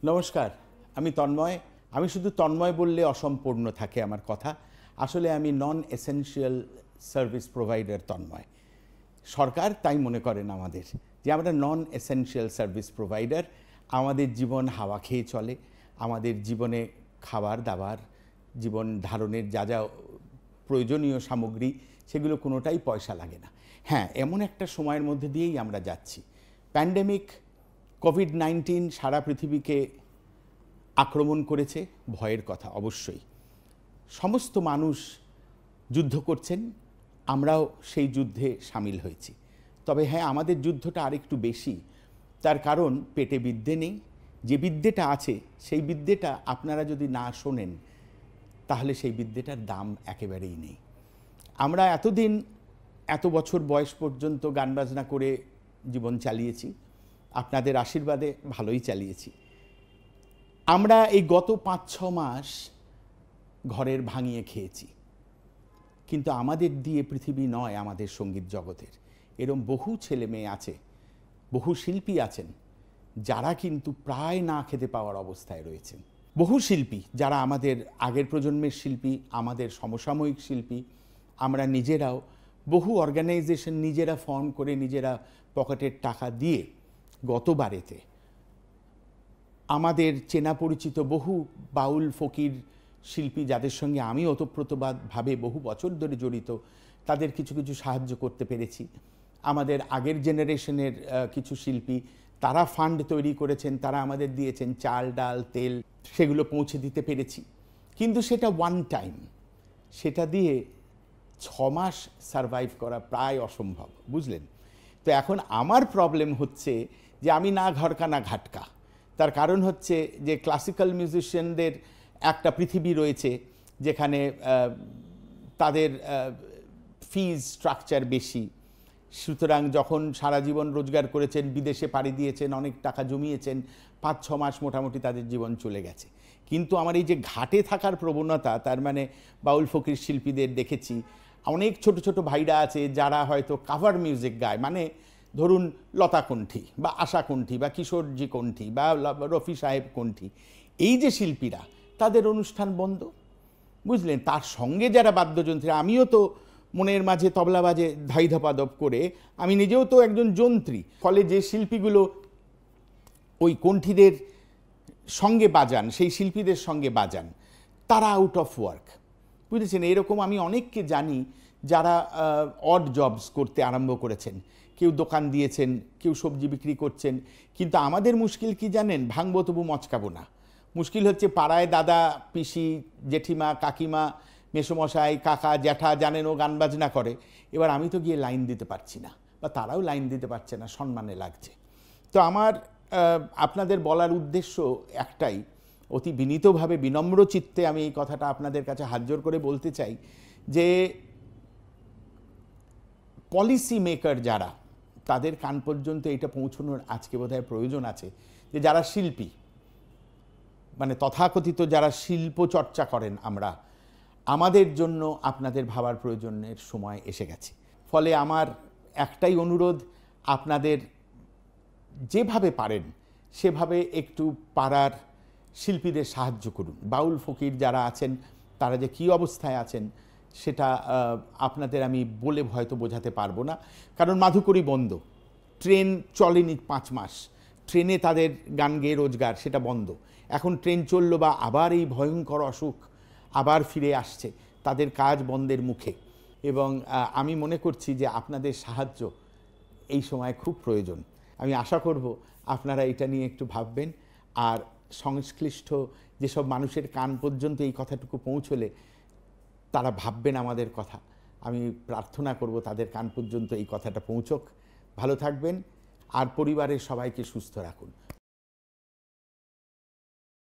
নমস্কার, আমি তন্ময়। আমি শুধু তন্ময় বললে অসম্পূর্ণ থাকে আমার কথা। আসলে আমি নন এসেনশিয়াল সার্ভিস প্রোভাইডার তন্ময়। সরকার তাই মনে করেন আমাদের যে আমরা নন এসেনশিয়াল সার্ভিস প্রোভাইডার। আমাদের জীবন হাওয়া খেয়ে চলে। আমাদের জীবনে খাবার দাবার, জীবন ধারণের যা যা প্রয়োজনীয় সামগ্রী, সেগুলো কোনোটাই পয়সা লাগে না। হ্যাঁ, এমন একটা সময়ের মধ্যে দিয়েই আমরা যাচ্ছি। প্যান্ডেমিক কোভিড-19 সারা পৃথিবীকে আক্রমণ করেছে, ভয়ের কথা অবশ্যই। সমস্ত মানুষ যুদ্ধ করছেন, আমরাও সেই যুদ্ধে সামিল হয়েছি। তবে হ্যাঁ, আমাদের যুদ্ধটা আরেকটু বেশি। তার কারণ পেটে বিদ্যে নেই। যে বিদ্যেটা আছে সেই বিদ্যেটা আপনারা যদি না শোনেন তাহলে সেই বিদ্যেটার দাম একেবারেই নেই। আমরা এতদিন এত বছর বয়স পর্যন্ত গান বাজনা করে জীবন চালিয়েছি, আপনাদের আশীর্বাদে ভালোই চালিয়েছি। আমরা এই গত 5-6 মাস ঘরের ভাঙিয়ে খেয়েছি, কিন্তু আমাদের দিয়ে পৃথিবী নয় আমাদের সঙ্গীত জগতের। এরম বহু ছেলে মেয়ে আছে, বহু শিল্পী আছেন যারা কিন্তু প্রায় না খেতে পাওয়ার অবস্থায় রয়েছেন। বহু শিল্পী যারা আমাদের আগের প্রজন্মের শিল্পী, আমাদের সমসাময়িক শিল্পী, আমরা নিজেরাও বহু অর্গানাইজেশন নিজেরা ফর্ম করে নিজেরা পকেটের টাকা দিয়ে গতবারেতে আমাদের চেনা পরিচিত বহু বাউল ফকির শিল্পী যাদের সঙ্গে আমি ওতপ্রোতভাবে বহু বছর ধরে জড়িত, তাদের কিছু কিছু সাহায্য করতে পেরেছি। আমাদের আগের জেনারেশনের কিছু শিল্পী, তারা ফান্ড তৈরি করেছেন, তারা আমাদের দিয়েছেন চাল ডাল তেল, সেগুলো পৌঁছে দিতে পেরেছি। কিন্তু সেটা ওয়ান টাইম, সেটা দিয়ে 6 মাস সারভাইভ করা প্রায় অসম্ভব, বুঝলেন? তো এখন আমার প্রবলেম হচ্ছে যে আমি না ঘরকা না ঘাটকা। তার কারণ হচ্ছে যে ক্লাসিক্যাল মিউজিশিয়ানদের একটা পৃথিবী রয়েছে যেখানে তাদের ফিজ স্ট্রাকচার বেশি। সুতরাং যখন সারা জীবন রোজগার করেছেন, বিদেশে পাড়ি দিয়েছেন, অনেক টাকা জমিয়েছেন, 5-6 মাস মোটামুটি তাদের জীবন চলে গেছে। কিন্তু আমার এই যে ঘাটে থাকার প্রবণতা, তার মানে বাউল ফকির শিল্পীদের দেখেছি অনেক ছোট ছোট ভাইরা আছে যারা হয়তো কাভার মিউজিক গায়, মানে ধরুন লতা কণ্ঠী বা আশা কণ্ঠী বা কিশোরজি কণ্ঠী বা রফি সাহেব কণ্ঠী, এই যে শিল্পীরা, তাদের অনুষ্ঠান বন্ধ, বুঝলেন? তার সঙ্গে যারা বাদ্যযন্ত্রী, আমিও তো মনের মাঝে তবলা বাজে ধাই ধাপাদপ করে, আমি নিজেও তো একজন যন্ত্রী। ফলে যে শিল্পীগুলো ওই কণ্ঠীদের সঙ্গে বাজান, সেই শিল্পীদের সঙ্গে বাজান, তারা আউট অফ ওয়ার্ক, বুঝেছেন? এরকম আমি অনেককে জানি যারা অড জবস করতে আরম্ভ করেছেন। কেউ দোকান দিয়েছেন, কেউ সবজি বিক্রি করছেন। কিন্তু আমাদের মুশকিল কি জানেন? ভাঙবো তবু মচকাবো না। মুশকিল হচ্ছে পাড়ায় দাদা পিসি জেঠিমা কাকিমা মেসোমশাই কাকা জ্যাঠা জানেন ও গান বাজনা করে, এবার আমি তো গিয়ে লাইন দিতে পারছি না, বা তারাও লাইন দিতে পারছে না, সম্মানে লাগছে। তো আমার আপনাদের বলার উদ্দেশ্য একটাই, অতি বিনীতভাবে বিনম্র চিত্তে আমি এই কথাটা আপনাদের কাছে হাত জোর করে বলতে চাই যে পলিসি মেকার যারা, তাদের কান পর্যন্ত এটা পৌঁছানোর আজকে বোধহয় প্রয়োজন আছে যে যারা শিল্পী, মানে তথাকথিত যারা শিল্প চর্চা করেন, আমাদের জন্য আপনাদের ভাবার প্রয়োজনের সময় এসে গেছে। ফলে আমার একটাই অনুরোধ, আপনাদের যেভাবে পারেন সেভাবে একটু পাড়ার শিল্পীদের সাহায্য করুন। বাউল ফকির যারা আছেন তারা যে কী অবস্থায় আছেন সেটা আপনাদের আমি বলে হয়তো বোঝাতে পারবো না। কারণ মাধুকরী বন্ধ, ট্রেন চলেনি 5 মাস, ট্রেনে তাদের গান গেয়ে রোজগার সেটা বন্ধ। এখন ট্রেন চললো বা আবার এই ভয়ঙ্কর অসুখ আবার ফিরে আসছে, তাদের কাজ বন্ধের মুখে। এবং আমি মনে করছি যে আপনাদের সাহায্য এই সময় খুব প্রয়োজন। আমি আশা করব আপনারা এটা নিয়ে একটু ভাববেন, আর সংশ্লিষ্ট যেসব মানুষের কান পর্যন্ত এই কথাটুকু পৌঁছলে তারা ভাববেন আমাদের কথা। আমি প্রার্থনা করব তাদের কান পর্যন্ত এই কথাটা পৌঁছক। ভালো থাকবেন আর পরিবারের সবাইকে সুস্থ রাখুন।